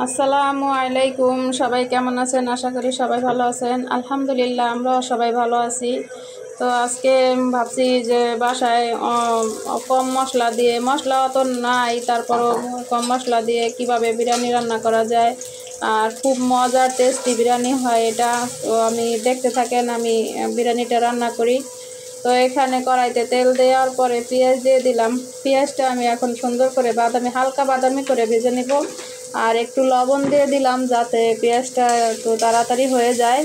আসসালামু আলাইকুম। সবাই কেমন আছেন? আশা করি সবাই ভালো আছেন। আলহামদুলিল্লাহ আমরাও সবাই ভালো আছি। তো আজকে ভাবছি যে বাসায় কম মশলা দিয়ে, মশলা অত নাই, তারপরও কম মশলা দিয়ে কিভাবে বিরিয়ানি রান্না করা যায় আর খুব মজার টেস্টি বিরিয়ানি হয় এটা। তো আমি দেখতে থাকেন, আমি বিরিয়ানিটা রান্না করি। তো এখানে কড়াইতে তেল দেওয়ার পরে পেঁয়াজ দিয়ে দিলাম। পেঁয়াজটা আমি এখন সুন্দর করে হালকা বাদামি করে ভেজে নিব। আর একটু লবণ দিয়ে দিলাম যাতে পেঁয়াজটা একটু তাড়াতাড়ি হয়ে যায়।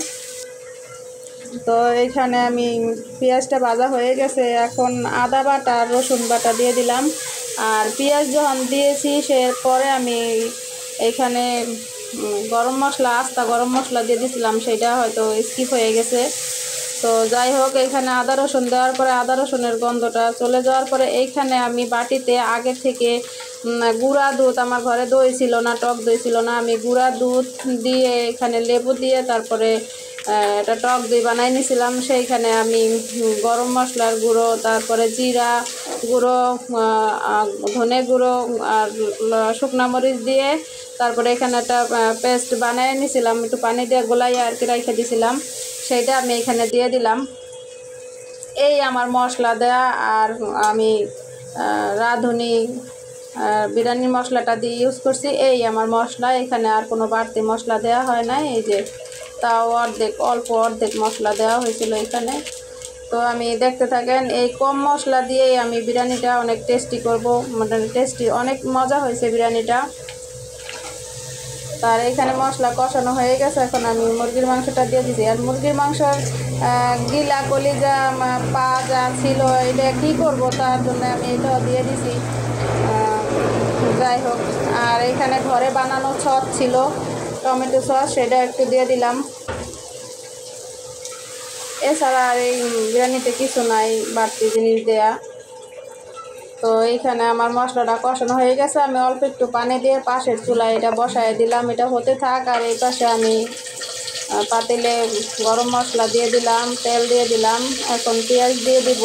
তো এখানে আমি পেঁয়াজটা ভাজা হয়ে গেছে, এখন আদা বাটা আর রসুন বাটা দিয়ে দিলাম। আর পেঁয়াজ যখন দিয়েছি পরে আমি এখানে গরম মশলা, আস্তা গরম মশলা দিয়ে দিয়েছিলাম, সেটা হয়তো স্কিপ হয়ে গেছে। তো যাই হোক, এখানে আদা রসুন দেওয়ার পরে আদা রসুনের গন্ধটা চলে যাওয়ার পরে এইখানে আমি বাটিতে আগে থেকে গুঁড়া দুধ, আমার ঘরে দই ছিল না, টক দই ছিল না, আমি গুঁড়া দুধ দিয়ে এখানে লেবু দিয়ে তারপরে এটা টক দই বানাই নিয়েছিলাম। সেইখানে আমি গরম মশলার গুঁড়ো, তারপরে জিরা গুঁড়ো, ধনে গুঁড়ো আর শুকনা মরিচ দিয়ে তারপরে এখানে একটা পেস্ট বানিয়ে নিয়েছিলাম, একটু পানি দিয়ে গোলাইয়ে আর কি রেখে দিয়েছিলাম, সেইটা আমি এখানে দিয়ে দিলাম। এই আমার মশলা দেয়া, আর আমি রাঁধুনি বিরিয়ানির মশলাটা দিয়ে ইউজ করছি। এই আমার মশলা, এখানে আর কোনো বাড়তি মশলা দেওয়া হয় না। এই যে তাও অল্প অর্ধেক মশলা দেওয়া হয়েছিল এখানে। তো আমি দেখতে থাকেন, এই কম মশলা দিয়েই আমি বিরিয়ানিটা অনেক টেস্টি করব, মানে টেস্টি অনেক মজা হয়েছে বিরিয়ানিটা। তার এখানে মশলা কষানো হয়ে গেছে, এখন আমি মুরগির মাংসটা দিয়ে দিছি। আর মুরগির মাংসর গিলা কলিজা পা যা ছিল এটা কী করব, তার জন্য আমি এটাও দিয়ে দিছি। যাই হোক, আর এখানে ঘরে বানানো সস ছিল, টমেটো সস, সেটা একটু দিয়ে দিলাম। এছাড়া আর এই বিরিয়ানিতে কিছু নাই বাড়তি জিনিস দেয়া। তো এইখানে আমার মশলাটা কষানো হয়ে গেছে, আমি অল্প একটু পানি দিয়ে পাশের চুলায় এটা বসায় দিলাম, এটা হতে থাক। আর এই পাশে আমি পাতিলে গরম মশলা দিয়ে দিলাম, তেল দিয়ে দিলাম, এখন পেঁয়াজ দিয়ে দিব।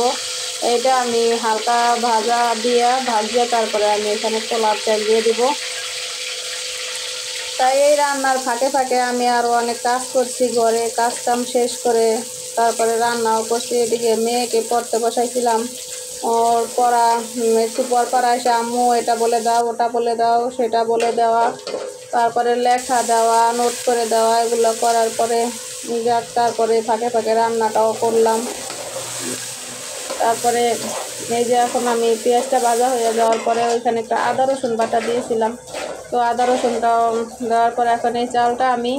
এটা আমি হালকা ভাজিয়ে তারপরে আমি এখানে পোলার তেল দিয়ে দিব। তাই এই রান্নার ফাঁকে ফাঁকে আমি আরও অনেক কাজ করছি, ঘরে কাজ কাম শেষ করে তারপরে রান্নাও করছি। এদিকে মেয়েকে পড়তে বসাইছিলাম, ওর পড়া একটু পর এসে আম্মু এটা বলে দাও, ওটা বলে দাও, সেটা বলে দেওয়া, তারপরে লেখা দেওয়া, নোট করে দেওয়া, এগুলো করার পরে তারপরে ফাঁকে ফাঁকে রান্নাটাও করলাম। তারপরে এই যে এখন আমি পেঁয়াজটা ভাজা হয়ে যাওয়ার পরে ওইখানে একটা আদা রসুন বাটা দিয়েছিলাম। তো আদা রসুনটাও দেওয়ার পরে এখন এই চালটা আমি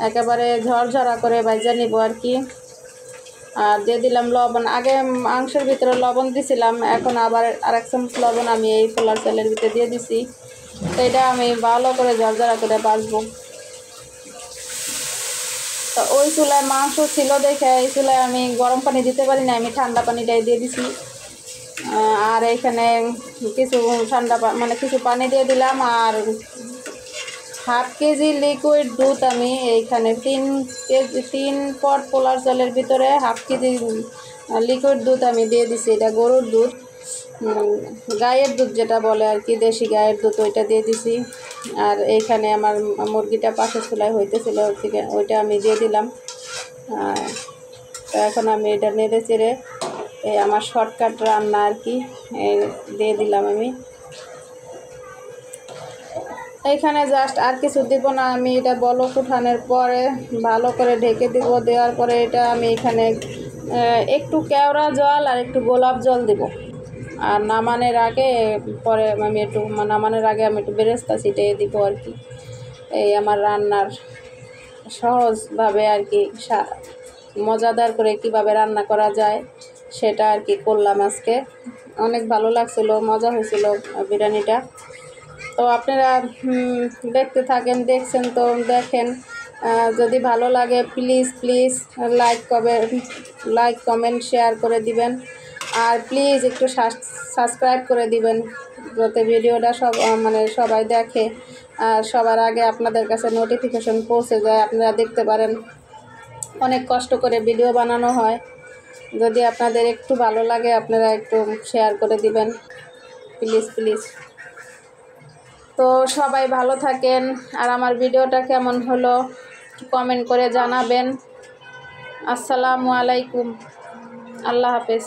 একেবারে ঝরঝরা করে ভাজা নিব আর কি। আর দিয়ে দিলাম লবণ, আগে মাংসের ভিতরে লবণ দিছিলাম, এখন আবার আরেক চামচ লবণ আমি এই পোলার চালের ভিতরে দিয়ে দিছি। তো এটা আমি ভালো করে ঝরঝরা করে ভাজবো। তো ওই চুলায় মাংস ছিল দেখে এই চুলায় আমি গরম পানি দিতে পারি না, আমি ঠান্ডা পানিটাই দিয়ে দিছি। আর এইখানে কিছু কিছু পানি দিয়ে দিলাম। আর হাফ কেজি লিকুইড দুধ আমি এইখানে 3 পট পোলার চালের ভিতরে হাফ কেজি লিকুইড দুধ আমি দিয়ে দিছি। এটা গরুর দুধ, গায়ের দুধ যেটা বলে আর কি, দেশি গায়ের দুধ, ওইটা দিয়ে দিছি। আর এইখানে আমার মুরগিটা পাশের চুলায় হইতেছিল, ওইটা আমি দিয়ে দিলাম। তো এখন আমি এটা নেড়ে চেড়ে এই আমার শর্টকাট রান্না আর কি দিয়ে দিলাম আমি এইখানে। জাস্ট আর কিছু দিব না, আমি এটা বলক উঠানোর পরে ভালো করে ঢেকে দিব। দেওয়ার পরে এটা আমি এখানে একটু কেওড়া জল আর একটু গোলাপ জল দিব। আর নামানোর আগে আমি একটু বেরেস্তা ছিটিয়ে দিব আর কি। এই আমার রান্নার সহজভাবে আর কি মজাদার করে কিভাবে রান্না করা যায় সেটা আর কি করলাম আজকে। অনেক ভালো লাগছিল, মজা হয়েছিল বিরিয়ানিটা। তো আপনারা দেখতে থাকেন, দেখছেন তো দেখেন। যদি ভালো লাগে প্লিজ লাইক কমেন্ট শেয়ার করে দিবেন। আর প্লিজ একটু সাবস্ক্রাইব করে দিবেন যাতে ভিডিওটা সবাই দেখে আর সবার আগে আপনাদের কাছে নোটিফিকেশন পৌঁছে যায়, আপনারা দেখতে পারেন। অনেক কষ্ট করে ভিডিও বানানো হয়, যদি আপনাদের একটু ভালো লাগে আপনারা একটু শেয়ার করে দিবেন প্লিজ। তো তো সবাই ভালো থাকেন, আর আমার ভিডিওটা কেমন হলো কমেন্ট করে জানাবেন। আসসালামু আলাইকুম, আল্লাহ হাফেজ।